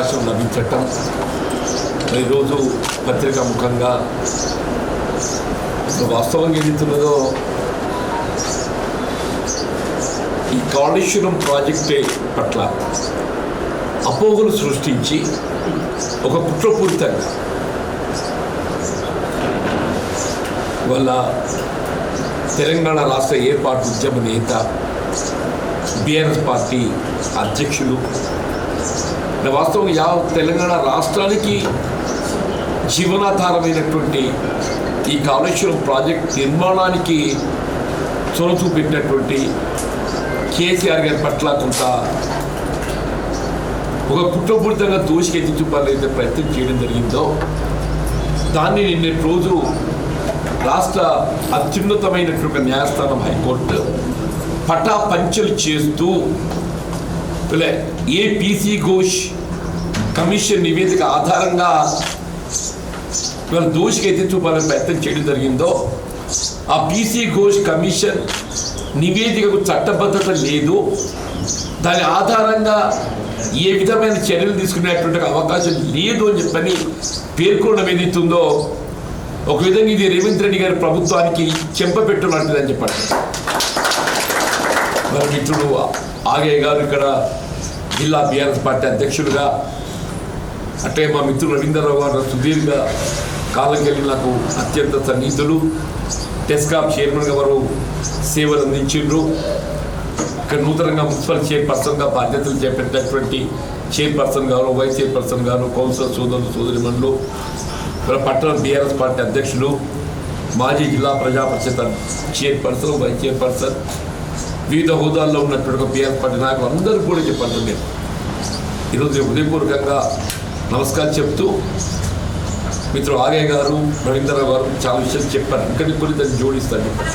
అవకాశం లభించటం, ఈరోజు పత్రికా ముఖంగా వాస్తవంగా ఏదైతున్నదో ఈ కాళేశ్వరం ప్రాజెక్టే పట్ల అపోహలు సృష్టించి ఒక కుట్రపూరితంగా వాళ్ళ తెలంగాణ రాష్ట్ర ఏర్పాటు ఉద్యమ నేత బీఆర్ఎస్ పార్టీ అధ్యక్షులు వాస్తవంగా తెలంగాణ రాష్ట్రానికి జీవనాధారమైనటువంటి ఈ కాళేశ్వరం ప్రాజెక్ట్ నిర్మాణానికి చొరవ చూపెట్టినటువంటి కేసీఆర్ గారి పట్ల కొంత ఒక కుట్రపూరితంగా దోషికెత్తి చూపాలైతే ప్రయత్నం చేయడం జరిగిందో దాన్ని నిన్నటి రోజు రాష్ట్ర అత్యున్నతమైనటువంటి న్యాయస్థానం హైకోర్టు పటాపంచలు చేస్తూ ఏపీసీ ఘోష్ కమిషన్ నివేదిక ఆధారంగా ఇవాళ దోషికైతే చూపాలని ప్రయత్నం చేయడం జరిగిందో ఆ పీసీ ఘోష్ కమిషన్ నివేదికకు చట్టబద్ధత లేదు, దాని ఆధారంగా ఏ విధమైన చర్యలు తీసుకునేటువంటి అవకాశం లేదు అని చెప్పని పేర్కొనడం ఏదైతుందో ఒక విధంగా ఇది రేవంత్ రెడ్డి గారి ప్రభుత్వానికి చెంపపెట్టు లాంటిదని చెప్పండి. మన మిత్రుడు ఆగయ్య గారు ఇక్కడ జిల్లా బీఆర్ఎస్ పార్టీ అధ్యక్షులుగా, అంటే మా మిత్రుడు రవీంద్రరావు గారు సుదీర్ఘ కాలం కలిగి నాకు అత్యంత సన్నిహితులు, టెస్కాప్ చైర్మన్గా వారు సేవలు అందించిండ్రు. ఇక్కడ నూతనంగా మున్సిపల్ చైర్పర్సన్గా బాధ్యతలు చేపట్టినటువంటి చైర్పర్సన్ గారు, వైస్ చైర్పర్సన్ గారు, కౌన్సిలర్ సోదరులు సోదరిమణులు, పట్టణ బీఆర్ఎస్ పార్టీ అధ్యక్షులు, మాజీ జిల్లా ప్రజా పరిషత్ చైర్పర్సన్, వైస్ చైర్పర్సన్, వివిధ హోదాల్లో ఉన్నటువంటి బీఆర్ఎస్ పార్టీ నాయకులు అందరూ కూడా చెప్పండి. నేను ఈరోజు హృదయపూర్వకంగా నమస్కారం చెప్తూ మిత్రులు ఆగయ్య గారు, రవీంద్రరావు గారు చాలా విషయాలు చెప్పారు. ఇక్కడికి కొన్ని దాన్ని జోడిస్తాను చెప్పండి.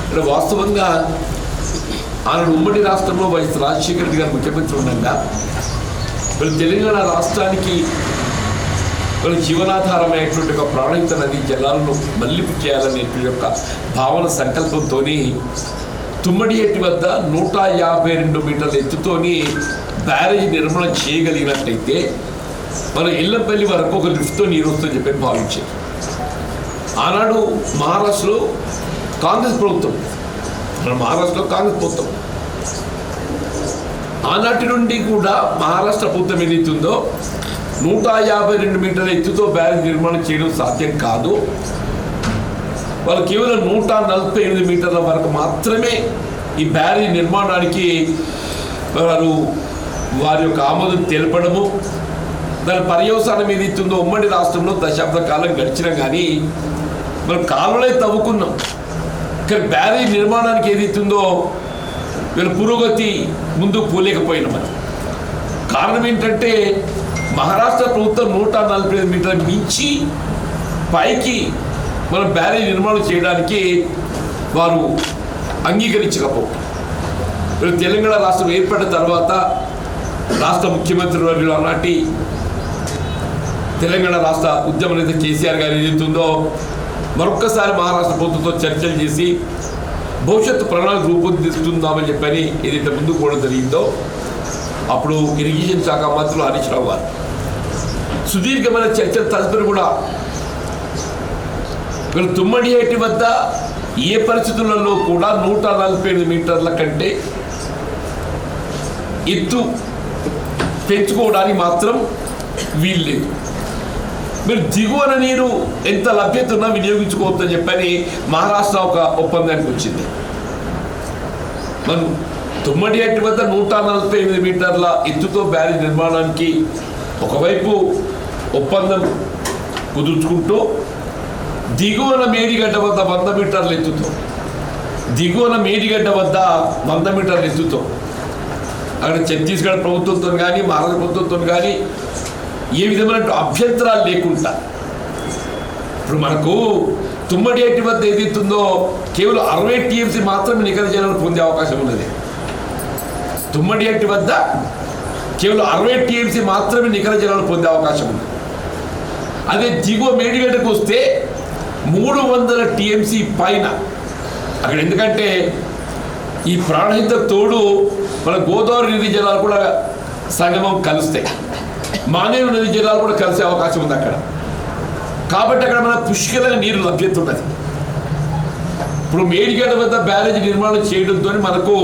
ఇక్కడ వాస్తవంగా ఆనాడు ఉమ్మడి రాష్ట్రంలో వైఎస్ రాజశేఖర రెడ్డి గారు ముఖ్యమంత్రి ఉండగా వీళ్ళు తెలంగాణ రాష్ట్రానికి వీళ్ళు జీవనాధారమైనటువంటి ఒక ప్రాణహిత నది జలాలను మళ్లింపు చేయాలనే యొక్క భావన సంకల్పంతో తుమ్మడియేటి వద్ద 152 మీటర్ల ఎత్తుతోని బ్యారేజ్ నిర్మాణం చేయగలిగినట్టయితే మన ఎల్లంపల్లి వరకు ఒక లిఫ్ట్తో నీరు వస్తుందని చెప్పి భావించారు. ఆనాడు మహారాష్ట్రలో కాంగ్రెస్ ప్రభుత్వం, ఆనాటి నుండి కూడా మహారాష్ట్ర ప్రభుత్వం ఏదైతుందో 152 మీటర్ల ఎత్తుతో బ్యారేజ్ నిర్మాణం చేయడం సాధ్యం కాదు, వాళ్ళు కేవలం 148 మీటర్ల వరకు మాత్రమే ఈ బ్యారేజ్ నిర్మాణానికి వారి యొక్క ఆమోదం తెలపడము, దాని పర్యవసానం ఏదైతుందో ఉమ్మడి రాష్ట్రంలో దశాబ్ద కాలం గడిచినా కానీ మనం కాలువలే తవ్వుకున్నాం, కానీ బ్యారేజ్ నిర్మాణానికి ఏదైతుందో వీళ్ళ పురోగతి ముందుకు పోలేకపోయినాం. మనం కారణం ఏంటంటే మహారాష్ట్ర ప్రభుత్వం 145 మీటర్లు మించి పైకి మనం బ్యారేజ్ నిర్మాణం చేయడానికి వారు అంగీకరించకపోవడం. తెలంగాణ రాష్ట్రం ఏర్పడిన తర్వాత రాష్ట్ర ముఖ్యమంత్రి వర్యులు ఆనాటి తెలంగాణ రాష్ట్ర ఉద్యమ నేత కేసీఆర్ గారు ఏదైతుందో మరొక్కసారి మహారాష్ట్ర ప్రభుత్వంతో చర్చలు చేసి భవిష్యత్తు ప్రణాళిక రూపొందిస్తుందామని చెప్పని ఏదైతే ముందుకు పోవడం జరిగిందో అప్పుడు ఇరిగేషన్ శాఖ మంత్రులు హరీష్ రావు గారు సుదీర్ఘమైన చర్చల తదుపరి కూడా వీళ్ళు తుమ్మడియేటి వద్ద ఏ పరిస్థితులలో కూడా 148 మీటర్ల కంటే ఎత్తు పెంచుకోవడానికి మాత్రం వీల్లేదు, మీరు దిగువన నీరు ఎంత లభ్యత ఉన్నా వినియోగించుకోవద్దని చెప్పని మహారాష్ట్ర ఒక ఒప్పందానికి వచ్చింది. మనం తుమ్మడియేటి వద్ద 148 మీటర్ల ఎత్తుతో బ్యారేజ్ నిర్మాణానికి ఒకవైపు ఒప్పందం కుదుర్చుకుంటూ దిగువన మేడిగడ్డ వద్ద 100 మీటర్ల ఎత్తుతో, దిగువన మేడిగడ్డ వద్ద 100 మీటర్ల ఎత్తుతో అక్కడ ఛత్తీస్గఢ్ ప్రభుత్వంతో కానీ మహారాష్ట్ర ప్రభుత్వంతో కానీ ఏ విధమైన అభ్యంతరాలు లేకుండా ఇప్పుడు మనకు తుమ్మడియేటి వద్ద ఏదైతుందో కేవలం 60 TMC మాత్రమే నికర జలాలు పొందే అవకాశం ఉన్నది. తుమ్మడియేటి వద్ద కేవలం 60 TMC మాత్రమే నికర జలాలు పొందే అవకాశం ఉంది. అదే దిగువ మేడిగడ్డకు వస్తే 300 TMC పైన అక్కడ, ఎందుకంటే ఈ ప్రాణహిత తోడు మన గోదావరి నది జలాలు కూడా సంగమం కలుస్తాయి. మానేరు నది జలాలు కూడా కలిసే అవకాశం ఉంది అక్కడ. కాబట్టి అక్కడ మన పుష్కలంగా నీరు లభ్యత ఉన్నది. ఇప్పుడు మేడిగడ్డ వద్ద బ్యారేజ్ నిర్మాణం చేయడంతో మనకు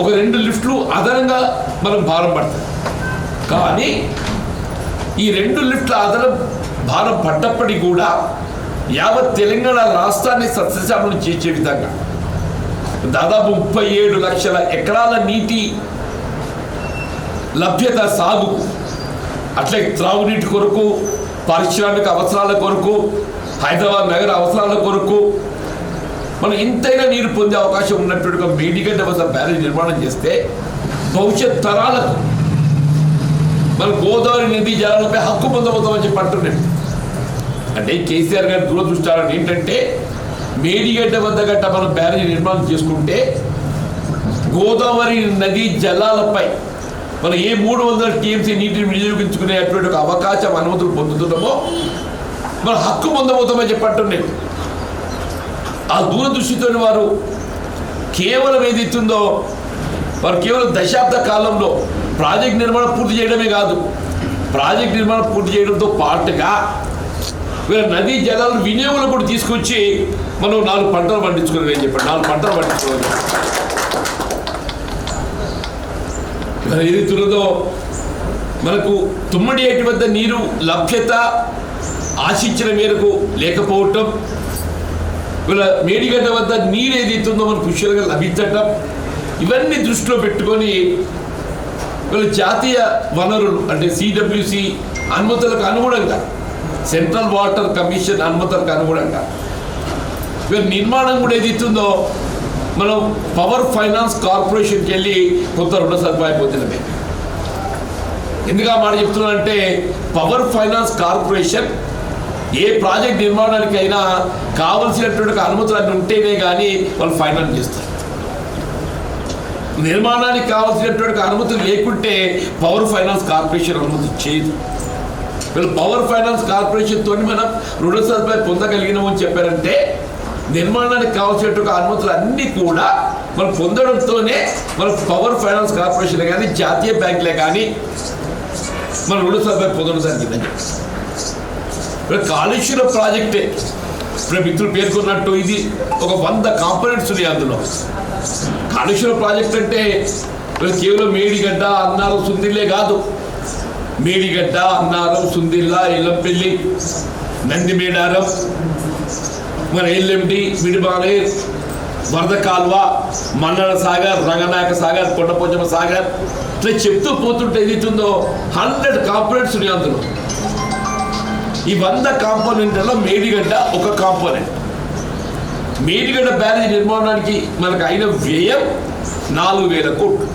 ఒక 2 లిఫ్ట్లు అదనంగా మనం భారం పడుతుంది. కానీ ఈ 2 లిఫ్ట్ల అదనం భారం పడ్డప్పటికీ కూడా యావత్ తెలంగాణ రాష్ట్రాన్ని సస్యశ్యామలం చేసే విధంగా దాదాపు 37 లక్షల ఎకరాల నీటి లభ్యత సాగు, అట్లే త్రాగునీటి కొరకు, పారిశ్రామిక అవసరాల కొరకు, హైదరాబాద్ నగర అవసరాల కొరకు మనం ఇంతైనా నీరు పొందే అవకాశం ఉన్నట్టుగా మేడిగడ్డ వద్ద బ్యారేజ్ నిర్మాణం చేస్తే భవిష్యత్ తరాలకు మన గోదావరి నదీ జలాలపై హక్కు పొందబోతామని చెప్పి అంటున్నాడు. అంటే కేసీఆర్ గారి దూరదృష్టాలను ఏంటంటే మేడిగడ్డ వద్ద గట్ట మనం బ్యారేజ్ నిర్మాణం చేసుకుంటే గోదావరి నదీ జలాలపై మనం ఏ 300 టీఎంసీ నీటిని వినియోగించుకునేటువంటి ఒక అవకాశం, అనుమతులు పొందుతున్నామో మనం హక్కు పొందబోతామని చెప్పంటున్నాడు. ఆ దూరదృష్టితో వారు కేవలం ఏదైతుందో వారు కేవలం దశాబ్ద కాలంలో ప్రాజెక్ట్ నిర్మాణం పూర్తి చేయడమే కాదు, ప్రాజెక్ట్ నిర్మాణం పూర్తి చేయడంతో పాటుగా వీళ్ళ నదీ జలాలను వినియోగంలో కూడా తీసుకొచ్చి మనం 4 పంటలు పండించుకోవాలి అని చెప్పాడు. 4 పంటలు పండించుకోవాలి. ఏదైతున్నదో మనకు తుమ్మడి ఏటి వద్ద నీరు లభ్యత ఆశించిన మేరకు లేకపోవటం, వీళ్ళ మేడిగడ్డ వద్ద నీరు ఏదైతుందో మనకు పుష్కలంగా లభించటం, ఇవన్నీ దృష్టిలో పెట్టుకొని వీళ్ళ జాతీయ వనరులు అంటే సిడబ్ల్యూసి అనుమతులకు అనుగుణంగా, సెంట్రల్ వాటర్ కమిషన్ అనుమతులకు అనుగుణంగా వీళ్ళ నిర్మాణం కూడా ఏదైతుందో మనం పవర్ ఫైనాన్స్ కార్పొరేషన్కి వెళ్ళి కొంత రుణ సదుపాయం పొందినమే. ఎందుకు ఆ మాట చెప్తున్నానంటే పవర్ ఫైనాన్స్ కార్పొరేషన్ ఏ ప్రాజెక్ట్ నిర్మాణానికైనా కావలసినటువంటి అనుమతులు అన్నీ ఉంటేనే కానీ వాళ్ళు ఫైనాన్స్ చేస్తారు. నిర్మాణానికి కావాల్సినటువంటి అనుమతులు లేకుంటే పవర్ ఫైనాన్స్ కార్పొరేషన్ అనుమతి చేయదు. వీళ్ళు పవర్ ఫైనాన్స్ కార్పొరేషన్తో మనం రుణ సదుపాయం పొందగలిగినామని చెప్పారంటే నిర్మాణానికి కావాల్సినటువంటి అనుమతులు అన్నీ కూడా మనం పొందడంతోనే మన పవర్ ఫైనాన్స్ కార్పొరేషన్ కానీ జాతీయ బ్యాంకులే కానీ మన రుణ సదుపాయం పొందడం జరిగిందని. కాళేశ్వరం ప్రాజెక్టే ఇప్పుడు మిత్రులు పేర్కొన్నట్టు ఇది ఒక 100 కాంపోనెంట్స్ ఉన్నాయి. అందులో కాళేశ్వరం ప్రాజెక్ట్ అంటే కేవలం మేడిగడ్డ, అన్నారం, సుందిల్లే కాదు. మేడిగడ్డ, అన్నారం, సుందిల్ల, ఎల్లంపల్లి, నందిమేడారం, మన ఎల్ఎండి, మిడిబాలే, వరద కాల్వ, మన్నడ సాగర్, రంగనాయక సాగర్, కొండపోచమ్మ సాగర్, ఇట్లా చెప్తూ పోతుంటే ఏదైతుందో 100 కాంపోనెంట్స్ ఉన్నాయి. అందులో ఈ 100 కాంపోనెంట్లలో మేడిగడ్డ ఒక కాంపోనెంట్. మేడిగడ్డ బ్యారేజ్ నిర్మాణానికి మనకు అయిన వ్యయం 4,000 కోట్లు.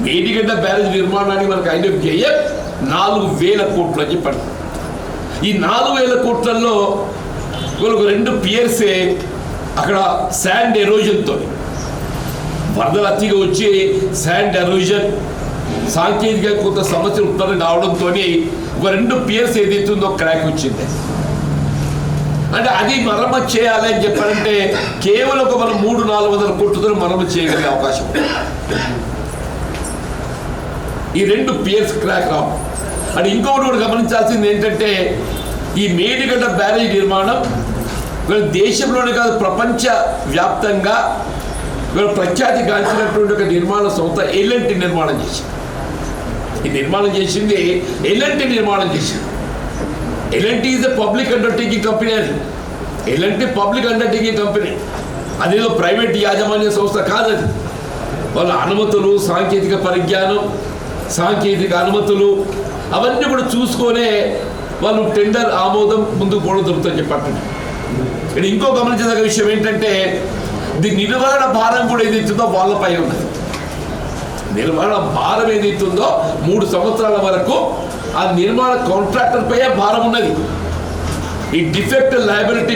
మేడిగడ్డ బ్యారేజ్ నిర్మాణానికి మనకు అయిన వ్యయం 4,000 కోట్లు అని చెప్పండి. ఈ 4,000 కోట్లలో వాళ్ళకు 2 పియర్సే అక్కడ శాండ్ ఎరోజన్తో వరదలు అతిగా వచ్చి శాండ్ ఎరోజన్ సాంకేతిక కొంత సమస్యలు ఉత్పన్నం కావడంతో ఒక 2 పియర్స్ ఏదైతుందో క్రాక్ వచ్చింది. అంటే అది మరమ్మతు చేయాలి అని చెప్పారంటే కేవలం ఒక మనం 300-400 కోట్లతో మరమ్మతు చేయగలిగే అవకాశం. ఈ 2 పియర్స్ క్రాక్ రావు. అంటే ఇంకొకటి కూడా గమనించాల్సింది ఏంటంటే ఈ మేడిగడ్డ బ్యారేజ్ నిర్మాణం వీళ్ళ దేశంలోనే కాదు ప్రపంచ వ్యాప్తంగా వీళ్ళ ప్రఖ్యాతి గాంచినటువంటి ఒక నిర్మాణ సంస్థ ఎల్ఎన్టీ నిర్మాణం చేసింది. ఈ నిర్మాణం చేసింది ఎల్ఎన్టీ నిర్మాణం చేసింది. LNT is a public undertaking company. అది ఎల్ఎన్టీ పబ్లిక్ అండర్టేకింగ్ కంపెనీ, అదేదో ప్రైవేట్ యాజమాన్య సంస్థ కాదు. అది వాళ్ళ అనుమతులు, సాంకేతిక పరిజ్ఞానం, సాంకేతిక అనుమతులు అవన్నీ కూడా చూసుకొనే వాళ్ళు టెండర్ ఆమోదం ముందుకు పోవడం జరుగుతుందని చెప్పండి. ఇక్కడ ఇంకో గమనించదగ్గ విషయం ఏంటంటే దీని నిర్వహణ భారం కూడా ఏదైతుందో వాళ్ళపై ఉన్నది. నిర్వహణ భారం ఏదైతుందో 3 సంవత్సరాల వరకు ఆ నిర్మాణ కాంట్రాక్టర్ పై భారం ఉన్నది. ఈ డిఫెక్ట్ లయబిలిటీ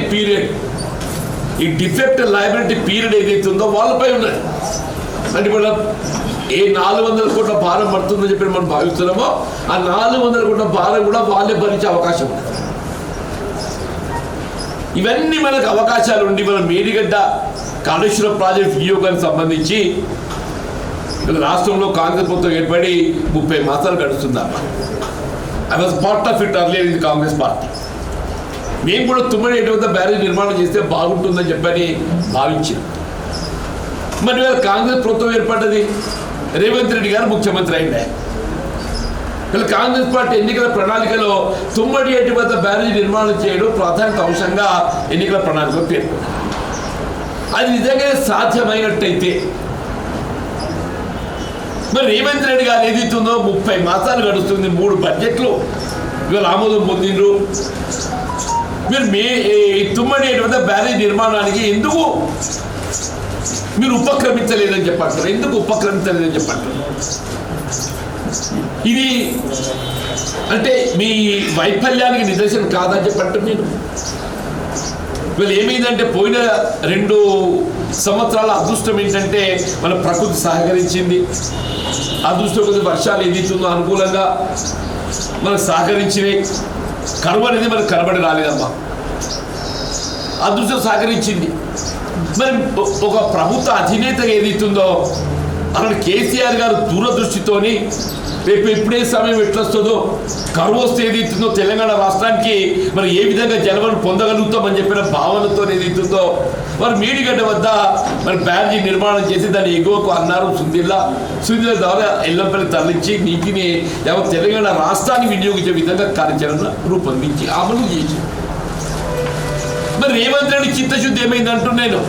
పీరియడ్ ఏదైతుందో వాళ్ళపై ఉన్నది. అంటే ఇప్పుడు ఏ 400 కోట్ల భారం పడుతుందని చెప్పి మనం భావిస్తున్నామో ఆ 400 కోట్ల భారం కూడా వాళ్ళే భరించే అవకాశం ఉంది. ఇవన్నీ మనకు అవకాశాలు ఉండి మన మేడిగడ్డ కాళేశ్వరం ప్రాజెక్ట్ వినియోగానికి సంబంధించి రాష్ట్రంలో కాంగ్రెస్ ప్రభుత్వం ఏర్పడి 30 మాసాలు గడుస్తుందమ్మా. I was part of it earlier in Congress party. మేము కూడా తుమ్మడి ఎటువంటి బ్యారేజ్ నిర్మాణం చేస్తే బాగుంటుందని చెప్పని భావించాం. మరి కాంగ్రెస్ ప్రభుత్వం ఏర్పడ్డది, రేవంత్ రెడ్డి గారు ముఖ్యమంత్రి అయింది. ఇలా కాంగ్రెస్ పార్టీ ఎన్నికల ప్రణాళికలో తుమ్మడి ఎటువంటి బ్యారేజ్ నిర్మాణం చేయడం ప్రాధాన్యత అంశంగా ఎన్నికల ప్రణాళికలో పేర్కొన్నారు. అది నిజంగానే సాధ్యమైనట్టయితే మరి రేవంత్ రెడ్డి గారు ఏదైతుందో 30 మాసాలు గడుస్తుంది, 3 బడ్జెట్లు ఇవాళ ఆమోదం పొందిండ్రు. మీరు తుమ్మడి ఎటువంటి బ్యారేజ్ నిర్మాణానికి ఎందుకు మీరు ఉపక్రమించలేదని చెప్పంటారు? ఎందుకు ఉపక్రమించలేదని చెప్పంటారు? ఇది అంటే మీ వైఫల్యానికి నిదర్శనం కాదని చెప్పంటారు. నేను వీళ్ళు ఏమైందంటే పోయిన 2 సంవత్సరాల అదృష్టం ఏంటంటే మన ప్రకృతి సహకరించింది. అదృష్టం కొద్ది వర్షాలు ఏదైతుందో అనుకూలంగా మనకు సహకరించినాయి. కరువు అనేది మనకు కనబడి రాలేదమ్మా, అదృష్టం సహకరించింది. మరి ఒక ప్రభుత్వ అధినేతగా ఏదైతుందో అక్కడ కేసీఆర్ గారు దూరదృష్టితోని రేపు ఎప్పుడే సమయం ఎట్లొస్తుందో, కరువు వస్తే ఏదైతుందో తెలంగాణ రాష్ట్రానికి మరి ఏ విధంగా జలవను పొందగలుగుతామని చెప్పిన భావనతో ఏదైతుందో మరి మేడిగడ్డ వద్ద మరి బ్యారేజీ నిర్మాణం చేసి దాన్ని ఎగువకు అన్నారు సుందిల్లా ద్వారా ఎల్లంపల్లి తరలించి నీటిని తెలంగాణ రాష్ట్రాన్ని వినియోగించే విధంగా కార్యాచరణ రూపొందించి అమలు చేసి మరి రేవంత్ రెడ్డి చిత్తశుద్ధి ఏమైంది అంటున్నాను.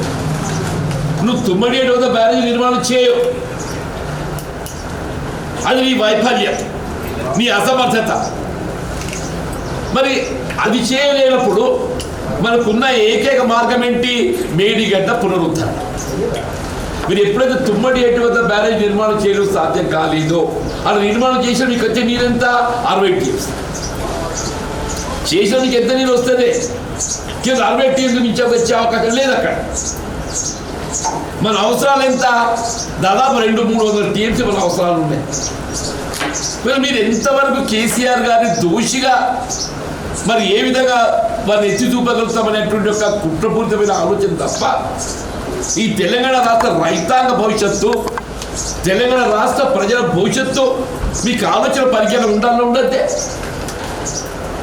నువ్వు తుమ్మడి వద్ద బ్యారేజీ నిర్మాణం చేయవు, అది నీ వైఫల్యం, నీ అసమర్థత. మరి అది చేయలేనప్పుడు మనకున్న ఏకైక మార్గం ఏంటి? మేడిగడ్డ పునరుద్ధరణ. మీరు ఎప్పుడైతే తుమ్మడి వద్ద బ్యారేజ్ నిర్మాణం చేయడం సాధ్యం కాలేదో అలా నిర్మాణం చేసిన మీకు వచ్చే నీరంతా 60 టీఎంసీ. చేసిన నీకు ఎంత నీరు వస్తుంది? 60 టీఎంసీ నుంచి వచ్చే అవకాశం లేదు అక్కడ. మన అవసరాలు ఎంత? దాదాపు 200-300 టీఎంసీ మన అవసరాలు ఉన్నాయి. మరి మీరు ఎంతవరకు కేసీఆర్ గారిని దోషిగా మరి ఏ విధంగా వారిని ఎత్తి చూపగలుగుతామనేటువంటి ఒక కుట్రపూరితమైన ఆలోచన తప్ప ఈ తెలంగాణ రాష్ట్ర రైతాంగ భవిష్యత్తు, తెలంగాణ రాష్ట్ర ప్రజల భవిష్యత్తు మీకు ఆలోచన పరిజ్ఞానం ఉండాలని ఉండద్దే.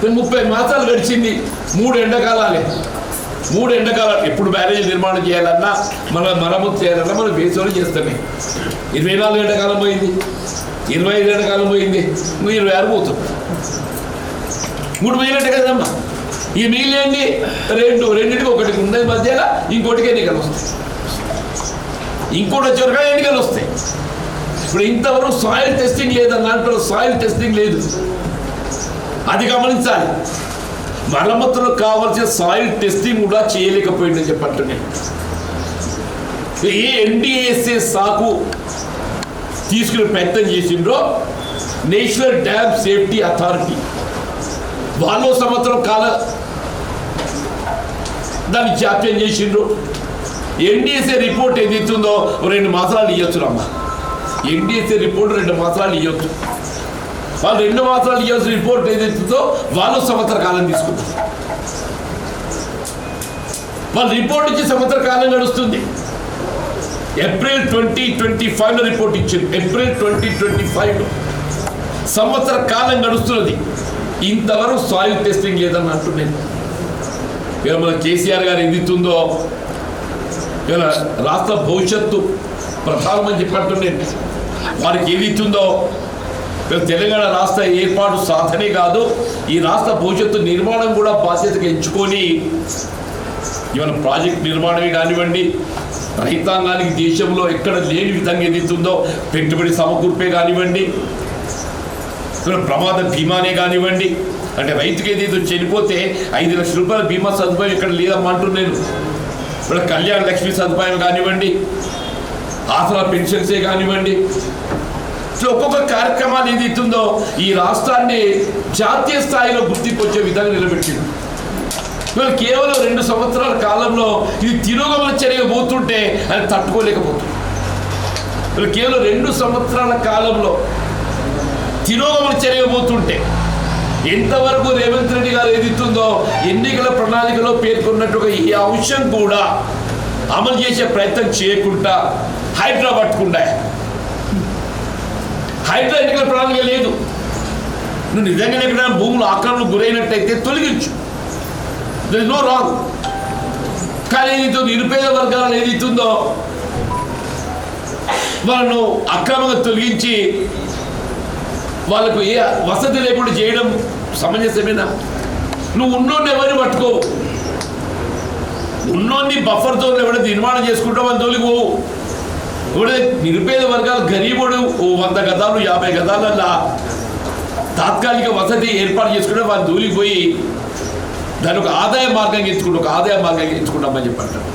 30 మాసాలు గడిచింది, 3 ఎండాకాలాలే. 3 ఎండాకాలాలు ఎప్పుడు బ్యారేజ్ నిర్మాణం చేయాలన్నా మరమ్మతు చేయాలన్నా మనం వేసవిలో చేస్తామే. 24 ఎండాకాలం పోయింది, 25 ఎండాకాలం పోయింది, 26 పోతుంది. 3 పోయినట్టే కదమ్మా. ఈ మిగిలినండి రెండింటికి ఒకటికి ఉన్నది మధ్యలో ఇంకోటికి ఎన్నికలు వస్తాయి, ఇంకోటి వచ్చేవరకు ఎన్నికలు వస్తాయి. ఇప్పుడు ఇంతవరకు సాయిల్ టెస్టింగ్ లేదన్న అంటారు. సాయిల్ టెస్టింగ్ లేదు, అది గమనించాలి. మరమ్మతులకు కావాల్సిన సాయిల్ టెస్టింగ్ కూడా చేయలేకపోయిందని చెప్పండి. నేను ఏ ఎన్డీఏఎస్ఏ సాకు తీసుకునే ప్రయత్నం చేసిండ్రో నేషనల్ డ్యామ్ సేఫ్టీ అథారిటీ వాళ్ళు సంవత్సరం కాల దాన్ని జాప్యం చేసిండ్రు. ఎన్డీఎస్ఏ రిపోర్ట్ ఏదైతుందో 2 మాసాలు ఇవ్వచ్చు అమ్మా. ఎన్డీఎస్ఏ రిపోర్ట్ 2 మాసాలు ఇవ్వచ్చు. వాళ్ళు 2 మాసాలు ఇవ్వాల్సిన రిపోర్ట్ ఏదైతుందో వాళ్ళు సంవత్సర కాలం తీసుకుంటారు. వాళ్ళు రిపోర్ట్ ఇచ్చి సంవత్సర కాలం గడుస్తుంది. ఏప్రిల్ 2025 రిపోర్ట్ ఇచ్చింది. ఏప్రిల్ 2025 సంవత్సర కాలం గడుస్తున్నది. ఇంతవరకు సాయిల్ టెస్టింగ్ లేదని అంటున్నాను. ఇక మన కేసీఆర్ గారు ఏదైతుందో ఇలా రాష్ట్ర భవిష్యత్తు ప్రధానమని చెప్పంటున్నాను. వారికి ఏదైతుందో తెలంగాణ రాష్ట్ర ఏర్పాటు సాధనే కాదు, ఈ రాష్ట్ర భవిష్యత్తు నిర్మాణం కూడా బాధ్యతగా ఎంచుకొని ఇవాళ ప్రాజెక్ట్ నిర్మాణమే కానివ్వండి, రైతాంగానికి దేశంలో ఎక్కడ లేని విధంగా ఏదైతుందో పెట్టుబడి సమకూర్పే కానివ్వండి, ప్రమాద బీమానే కానివ్వండి, అంటే రైతుకి ఏదైతే చనిపోతే 5 లక్షల రూపాయల బీమా సదుపాయం ఇక్కడ లేదమ్మా అంటున్నాను. ఇప్పుడు కళ్యాణ లక్ష్మి సదుపాయం కానివ్వండి, ఆసరా పెన్షన్సే కానివ్వండి, ఒక్కొక్క కార్యక్రమాలు ఏదైతుందో ఈ రాష్ట్రాన్ని జాతీయ స్థాయిలో గుర్తింపు వచ్చే విధంగా నిలబెట్టింది. ఇవాళ కేవలం 2 సంవత్సరాల కాలంలో ఇది తిరోగమన చర్య పోతుంటే అది తట్టుకోలేకపోతుంది. ఇవాళ కేవలం 2 సంవత్సరాల కాలంలో తిరోగమన చర్య పోతుంటే ఎంతవరకు రేవంత్ రెడ్డి గారు ఏదిస్తుందో ఎన్నికల ప్రణాళికలో పేర్కొన్నట్టుగా ఈ అంశం కూడా అమలు చేసే ప్రయత్నం చేయకుండా హైదరాబాద్ పట్టుకుండా హైడ్రా ఎన్నికల ప్రణాళిక లేదు. నువ్వు నిజంగానే ఎక్కడైనా భూములు ఆక్రమణకు గురైనట్టయితే తొలగించు, దర్ ఇస్ నో రాంగ్. కానీ ఏదైతే నిరుపేద వర్గాలను ఏదైతుందో వాళ్ళను అక్రమంగా తొలగించి వాళ్ళకు ఏ వసతి లేకుండా చేయడం సమంజసమేనా? నువ్వు ఉన్నోడిని ఎవరిని పట్టుకోవు, ఉన్నోడిని బఫర్ జోన్ ఎవరైతే నిర్మాణం చేసుకుంటావు అని తోలికి పోవు. ఎవడైతే నిరుపేద వర్గాలు గరీబుడు 100 గదాలు 50 గదాలల్లా తాత్కాలిక వసతి ఏర్పాటు చేసుకుంటే వాళ్ళు దూలిపోయి దాని ఒక ఆదాయ మార్గంగా ఎంచుకుంటామని చెప్పంటారు.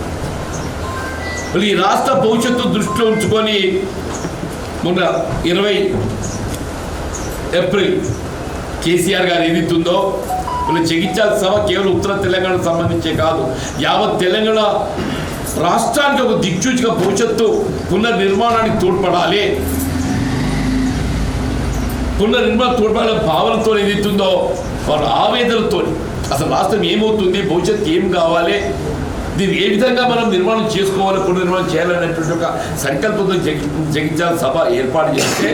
ఈ రాష్ట్ర భవిష్యత్తు దృష్టిలో ఉంచుకొని మొన్న 20 ఏప్రిల్ కేసీఆర్ గారు ఏదైతుందో వీళ్ళు జగిత్యాల సభ కేవలం ఉత్తర తెలంగాణకు సంబంధించే కాదు, యావత్ తెలంగాణ రాష్ట్రానికి ఒక దిక్సూచిగా భవిష్యత్తు పునర్నిర్మాణానికి తోడ్పడాలి, తోడ్పడాల భావనతో ఏదైతుందో వాళ్ళ ఆవేదనతో అసలు రాష్ట్రం ఏమవుతుంది, భవిష్యత్తు ఏం కావాలి, దీన్ని ఏ విధంగా మనం నిర్మాణం చేసుకోవాలి, పునర్నిర్మాణం చేయాలనేటువంటి ఒక సంకల్పంతో జగిత్యాల సభ ఏర్పాటు చేస్తే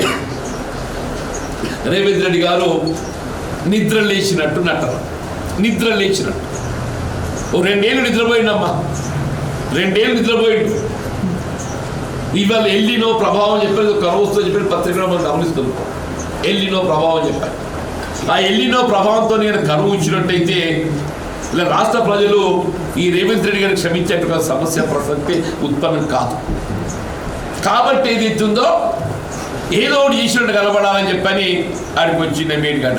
రేవంత్ రెడ్డి గారు నిద్ర లేచినట్టు ఓ 2 ఏళ్ళు నిద్రపోయిండమ్మా, 2 ఏళ్ళు నిద్రపోయిండు. ఇవాళ ఎల్లినో ప్రభావం చెప్పేది కరువు వస్తుందని చెప్పి పత్రికలో మనం గమనిస్తున్నాం. ఎల్లినో ప్రభావం చెప్పారు. ఆ ఎల్లినో ప్రభావంతో నేను కరువు ఇచ్చినట్టయితే ఇలా రాష్ట్ర ప్రజలు ఈ రేవంత్ రెడ్డి గారిని క్షమించేట్టుగా సమస్య ప్రసక్తి ఉత్పన్నం కాదు. కాబట్టి ఏది ఇస్తుందో ఏదో ఒకటి చేసినట్టు కనబడాలని చెప్పని ఆడికి వచ్చింది మేడిగడ్డ.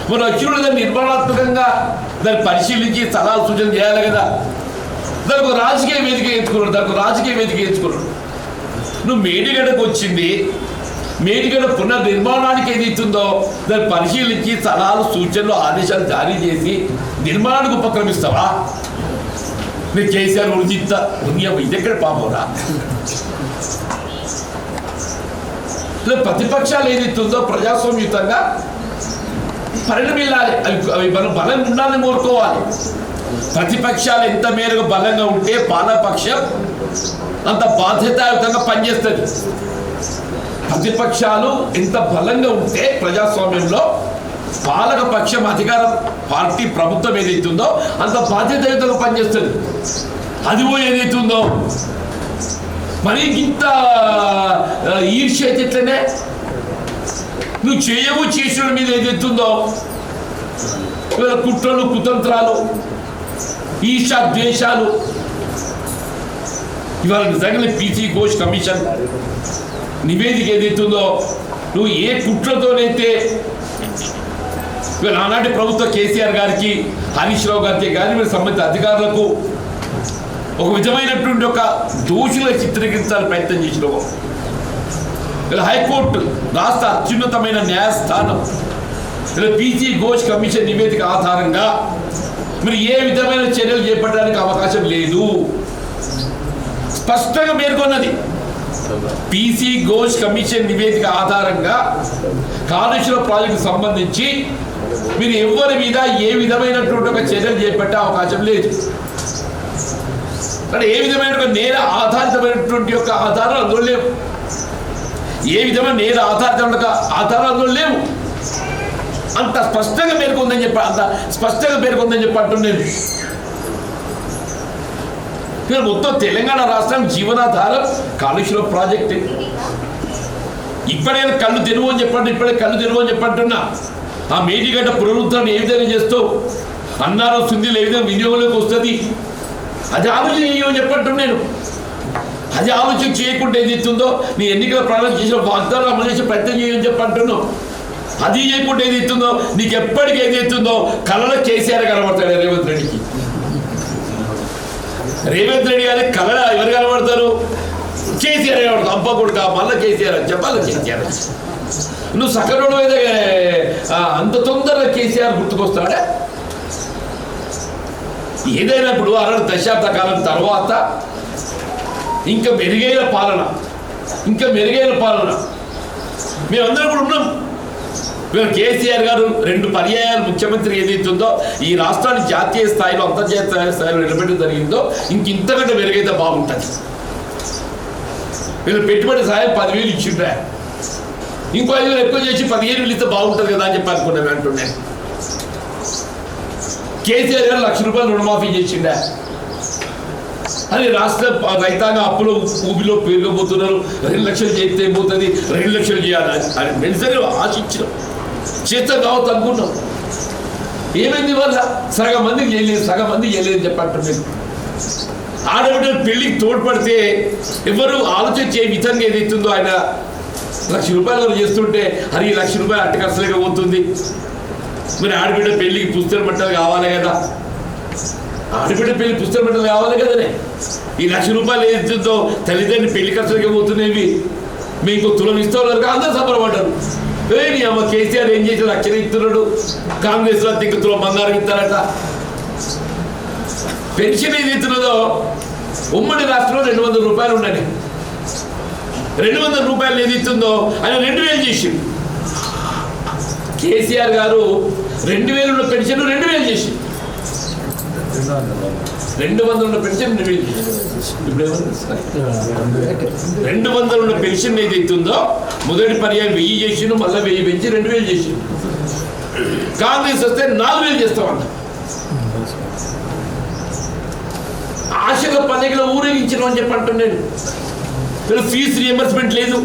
మరి వచ్చిన దాన్ని నిర్మాణాత్మకంగా దాన్ని పరిశీలించి సలహా సూచన చేయాలి కదా. దానికి ఒక రాజకీయ వేదిక ఎంచుకున్నాడు. నువ్వు మేడిగడ్డకు వచ్చింది, మేడిగడ్డ పునర్నిర్మాణానికి ఏది ఇస్తుందో దాన్ని పరిశీలించి సలహాలు సూచనలు ఆదేశాలు జారీ చేసి నిర్మాణానికి ఉపక్రమిస్తావా? నేను కేసీఆర్ ఉడిచిస్తా ఇది ఎక్కడ పాపరా? ప్రతిపక్షాలు ఏదైతుందో ప్రజాస్వామ్యుతంగా పరిణమిల్లాలి, అవి బలం ఉండాలని కోరుకోవాలి. ప్రతిపక్షాలు ఎంత మేరకు బలంగా ఉంటే పాలపక్షం అంత బాధ్యతాయుతంగా పనిచేస్తుంది. ప్రతిపక్షాలు ఎంత బలంగా ఉంటే ప్రజాస్వామ్యంలో పాలక పక్షం అధికార పార్టీ ప్రభుత్వం ఏదైతుందో అంత బాధ్యతాయుతంగా పనిచేస్తుంది. అదిగో ఏదైతుందో మరి ఇంత ఈర్ష్య ఎట్లనే నువ్వు చేసిన మీద ఏదైతుందో కుట్రలు కుతంత్రాలు ఈర్ష్య ద్వేషాలు ఇవాళ నిజంగానే పీసీ ఘోష్ కమిషన్ నివేదిక ఏదైతుందో నువ్వు ఏ కుట్రతోనైతే ఇవాళ ఆనాటి ప్రభుత్వ కేసీఆర్ గారికి హరీష్ రావు గారికి కానీ మీరు సంబంధిత అధికారులకు ఒక విధమైనటువంటి ఒక దోషుల చిత్రీకరించాలని ప్రయత్నం చేసినావు. ఇలా హైకోర్టు రాష్ట్ర అత్యున్నతమైన న్యాయస్థానం ఇలా పీసీ ఘోష్ కమిషన్ నివేదిక ఆధారంగా మీరు ఏ విధమైన చర్యలు చేపట్టడానికి అవకాశం లేదు స్పష్టంగా పేర్కొన్నది. పీసీ ఘోష్ కమిషన్ నివేదిక ఆధారంగా కాళేశ్వరం ప్రాజెక్టు సంబంధించి మీరు ఎవరి మీద ఏ విధమైనటువంటి ఒక చర్యలు చేపట్టే అవకాశం లేదు. అంటే ఏ విధమైన నేర ఆధారితమైనటువంటి యొక్క ఆధారాలు అందులో లేవు, ఏ విధమైన నేర ఆధారితమైన ఆధారాలు అందులో లేవు. అంత స్పష్టంగా పేర్కొందని చెప్పి అంటున్నాను. మొత్తం తెలంగాణ రాష్ట్రం జీవనాధారం కాళేశ్వరం ప్రాజెక్టే. ఇప్పుడే కళ్ళు తెరువు అని చెప్పంటున్నా. ఆ మేడిగడ్డ పునరుద్ధరణ ఏ విధంగా చేస్తూ అన్నారు సుందీలు ఏ విధంగా వినియోగంలోకి వస్తుంది అది ఆలోచన చేయమని చెప్పంటున్నాను. అది ఆలోచన చేయకుండా ఏది ఇస్తుందో నీ ఎన్నికల ప్రణాళిక చేసిన వాగ్దానాలు అమలు చేసే ప్రయత్నం చేయమని చెప్పంటున్నావు. అది చేయకుండా ఏది ఇస్తుందో నీకు ఎప్పటికీ ఏది ఇస్తుందో కళలో కేసీఆర్ కనబడతాడు. రేవంత్ రెడ్డి గారి కళ ఎవరు కనబడతారు? కేసీఆర్ కనబడతారు. అబ్బా కొడుక మళ్ళీ కేసీఆర్ చెప్పాలి. కేసీఆర్ నువ్వు సకరుడు అయితే అంత తొందరగా కేసీఆర్ గుర్తుకొస్తాడా? ఏదైనా ఇప్పుడు 60 దశాబ్ద కాలం తర్వాత ఇంకా మెరుగైన పాలన మేమందరం కూడా ఉన్నాం. మేము కేసీఆర్ గారు 2 పర్యాయాలు ముఖ్యమంత్రి ఏదైతుందో ఈ రాష్ట్రాన్ని జాతీయ స్థాయిలో అంతర్జాతీయ స్థాయిలో నిలబెట్టడం జరిగిందో ఇంతకంటే మెరుగైతే బాగుంటుంది. వీళ్ళు పెట్టుబడి సాయం 10,000 ఇచ్చిండ్రా. ఇంకో 5,000 ఎక్కువ చేసి 15,000 ఇస్తే బాగుంటుంది కదా అని చెప్పి అనుకున్నాను అంటున్నాను. కేసీఆర్ గారు ₹1,00,000 రుణమాఫీ చేసిండా అని రాష్ట్ర రైతాంగ అప్పులో ఊబిలో పెరగబోతున్నారు. 2 లక్షలు చేస్తే ఏమవుతుంది, 2 లక్షలు చేయాలి అని మెడిసరి ఆశించినాం, చేస్తాం కావద్దు అనుకున్నాం. ఏమైంది వల్ల సగం మందికి చేయలేదు, సగం మందికి చేయలేదు చెప్పంటున్నాను. ఆడబిడ్డలు పెళ్లికి తోడ్పడితే ఎవరు ఆలోచించే విధంగా ఏదైతుందో ఆయన ₹1,00,000 చేస్తుంటే అది ₹1,00,000 అట్ట ఖర్చులుగా పోతుంది. మరి ఆడబిడ్డ పెళ్లికి పుస్తక బట్టలు కావాలి కదా, ఆడబిడ్డ పెళ్లి పుస్తక బట్టలు కావాలి కదనే. ఈ ₹1,00,000 ఏదైతుందో తల్లిదండ్రులు పెళ్లి ఖర్చులుగా పోతున్నాయి. మీకు తులం ఇస్తున్నారు, అందరూ సంబరపడ్డారు. నీ అమ్మ కేసీఆర్ ఏం చేసి ₹1,00,000 ఇస్తున్నాడు, కాంగ్రెస్లో ఇంక తులం బంగారం ఇస్తారట. పెన్షన్ ఏది ఇస్తున్నదో ఉమ్మడి రాష్ట్రంలో ₹200 ఉండని, ₹200 ఏది ఇస్తుందో ఆయన 2,000 చేసిండు. కేసీఆర్ గారు 2,000 ఉన్న పెన్షన్ 2,000 చేసి, 200 ఉన్న పెన్షన్ 2,000 చేసి. ఇప్పుడు 200 ఉన్న పెన్షన్ ఏది ఇస్తుందో మొదటి పర్యాయం 1,000 చేసిండు, మళ్ళీ 1,000 పెంచి 2,000 చేసిండు. కాంగ్రెస్ వస్తే 4,000 చేస్తామన్న ఆశల పండుగలో ఊరేగించడం అని చెప్పి అంటున్నాను. ఫీజు రియంబర్స్మెంట్ లేదు,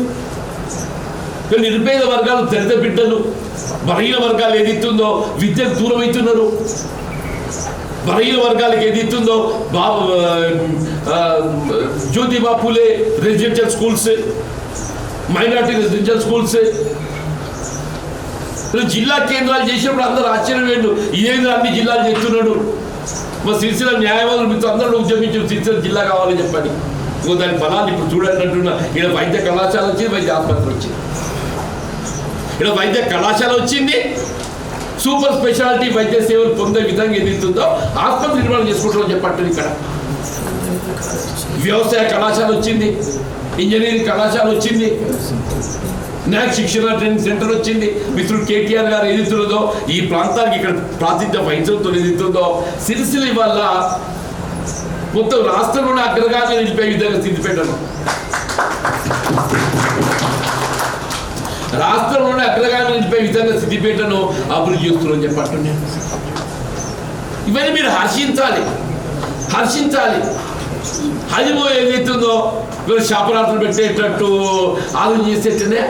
నిరుపేద వర్గాలు, దళిత బిడ్డలు, బలహీన వర్గాలు ఏదిస్తుందో విద్యకు దూరం అవుతున్నారు. బలహీన వర్గాలకు ఏదిస్తుందో Jyotiba Phule residential schools, minority residential schools జిల్లా కేంద్రాలు చేసినప్పుడు అందరూ ఆశ్చర్యం వేయండు, ఇదేంద్ర అన్ని జిల్లాలు చేస్తున్నాడు. మా సిరిసిల్ల న్యాయవాదులు మీతో అందరూ ఉద్యమించారు సిరిసిల్ల జిల్లా కావాలని చెప్పని. ఇంకో దాని ఫలాన్ని ఇప్పుడు చూడండి అంటున్నా. ఇక్కడ వైద్య కళాశాల వచ్చింది, వైద్య ఆసుపత్రి వచ్చింది. ఇక్కడ వైద్య కళాశాల వచ్చింది, సూపర్ స్పెషాలిటీ వైద్య సేవలు పొందే విధంగా ఏదైతుందో ఆసుపత్రి నిర్మాణం చేసుకుంటామని చెప్పంటుంది. ఇక్కడ వ్యవసాయ కళాశాల వచ్చింది, ఇంజనీరింగ్ కళాశాల వచ్చింది, నాక్ శిక్షణ ట్రైనింగ్ సెంటర్ వచ్చింది. మిత్రుడు కేటీఆర్ గారు ఏదిస్తుందో ఈ ప్రాంతానికి ఇక్కడ ప్రాతినిధ్య వహించడంతో ఏదిస్తుందో సిరిసిల్ల వల్ల మొత్తం రాష్ట్రంలోనే అగ్రగామి నిలిపే విధంగా సిద్దిపేటను, రాష్ట్రంలోనే అగ్రగామి నిలిపే విధంగా సిద్దిపేటను అభివృద్ధి చేస్తున్నారని చెప్పండి. ఇవన్నీ మీరు హర్షించాలి, హర్షించాలి. అది ఏదైతుందో వీళ్ళు శాపనార్థులు పెట్టేటట్టు ఆలోచన చేసేటనే.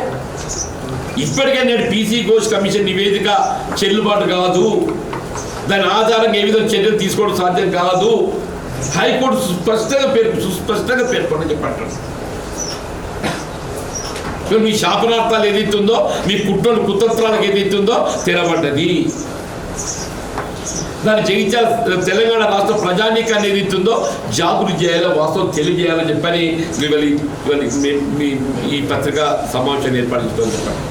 ఇప్పటికే నేను పీసీ ఘోష్ కమిషన్ నివేదిక చెల్లుబాటు కాదు, దాని ఆధారంగా ఏ విధంగా చర్యలు తీసుకోవడం సాధ్యం కాదు, హైకోర్టు సుస్పష్టంగా పేర్కొనని చెప్పంటారు. మీ శాపనార్థాలు ఏదైతుందో, మీ కుతంత్రాలకు ఏదైతుందో తెరబడ్డది. దాన్ని జయించాల తెలంగాణ రాష్ట్ర ప్రజానీకాన్ని ఏదైతుందో జాగృతి చేయాలో, వాస్తవం తెలియజేయాలని చెప్పని ఈ పత్రికా సమావేశాన్ని ఏర్పడుతుందని చెప్పండి.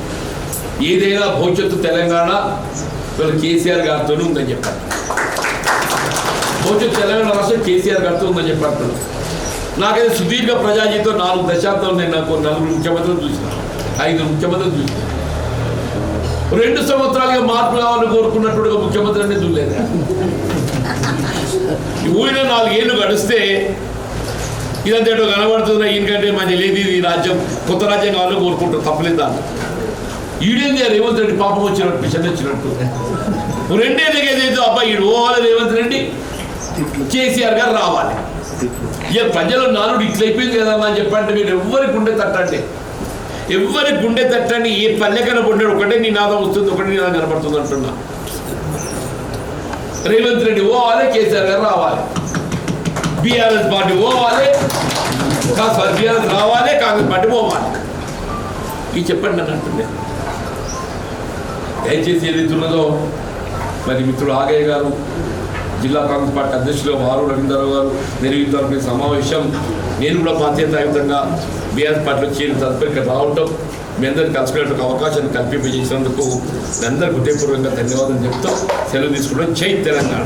ఏదైనా భవిష్యత్తు తెలంగాణ కేసీఆర్ గారితో ఉందని చెప్పండి. భవిష్యత్తు తెలంగాణ రాష్ట్రం కేసీఆర్ గారితో ఉందని చెప్పండి. నాకైతే సుదీర్ఘ ప్రజాజీవితం 4 దశాబ్దాలు నేను నాకు 4 ముఖ్యమంత్రులు చూసిన, 5 ముఖ్యమంత్రులు చూసిన. 2 సంవత్సరాలుగా మార్పు కావాలని కోరుకున్నట్టుగా ముఖ్యమంత్రి అనేది చూడలేదు. ఊరిలో 4 ఏళ్ళు గడిస్తే ఇదంతా ఏటో కనబడుతుందా, ఈయనకంటే మంచి లేదు ఈ రాజ్యం, కొత్త రాజ్యం కావాలని కోరుకుంటారు, తప్పలేదు దాన్ని. ఈడేంది రేవంత్ రెడ్డి పాపం వచ్చినట్టు, పిషన్ వచ్చినట్టు 2 ఏళ్ళకి ఏదైతే అబ్బాయి ఈడు పోవాలి రేవంత్ రెడ్డి, కేసీఆర్ గారు రావాలి. ఇక ప్రజలు నాలుగు ఇట్లయిపోయింది కదా అని చెప్పంటే మీరు ఎవరి గుండె తట్టండి, ఎవరి గుండె తట్టండి. ఏ పల్లెకన పొండాడు ఒకటే నినాదం వస్తుంది, ఒకటి నినాదం కనబడుతుంది అంటున్నా. రేవంత్ రెడ్డి పోవాలి, కేసీఆర్ గారు రావాలి, బీఆర్ఎస్ పార్టీ పోవాలి, బీఆర్ఎస్ రావాలి, కాంగ్రెస్ పార్టీ పోవాలి. ఇది చెప్పండి అని అంటుండే. దయచేసి ఏదైతున్నదో మరి మిత్రుడు ఆగయ్య గారు, జిల్లా కాంగ్రెస్ పార్టీ అధ్యక్షులు వారు రవీంద్రరావు గారు నిర్వహించిన సమావేశం, నేను కూడా బాధ్యతాయుతంగా బీఆర్ఎస్ పార్టీలో చేరిన తదుపరి ఇక్కడ రావటం, మీ అందరికీ కలుసుకునే అవకాశాన్ని కల్పింపజేసినందుకు మీ అందరికీ హృదయపూర్వకంగా ధన్యవాదాలు చెప్తూ సెలవు తీసుకుంటాం. జై తెలంగాణ.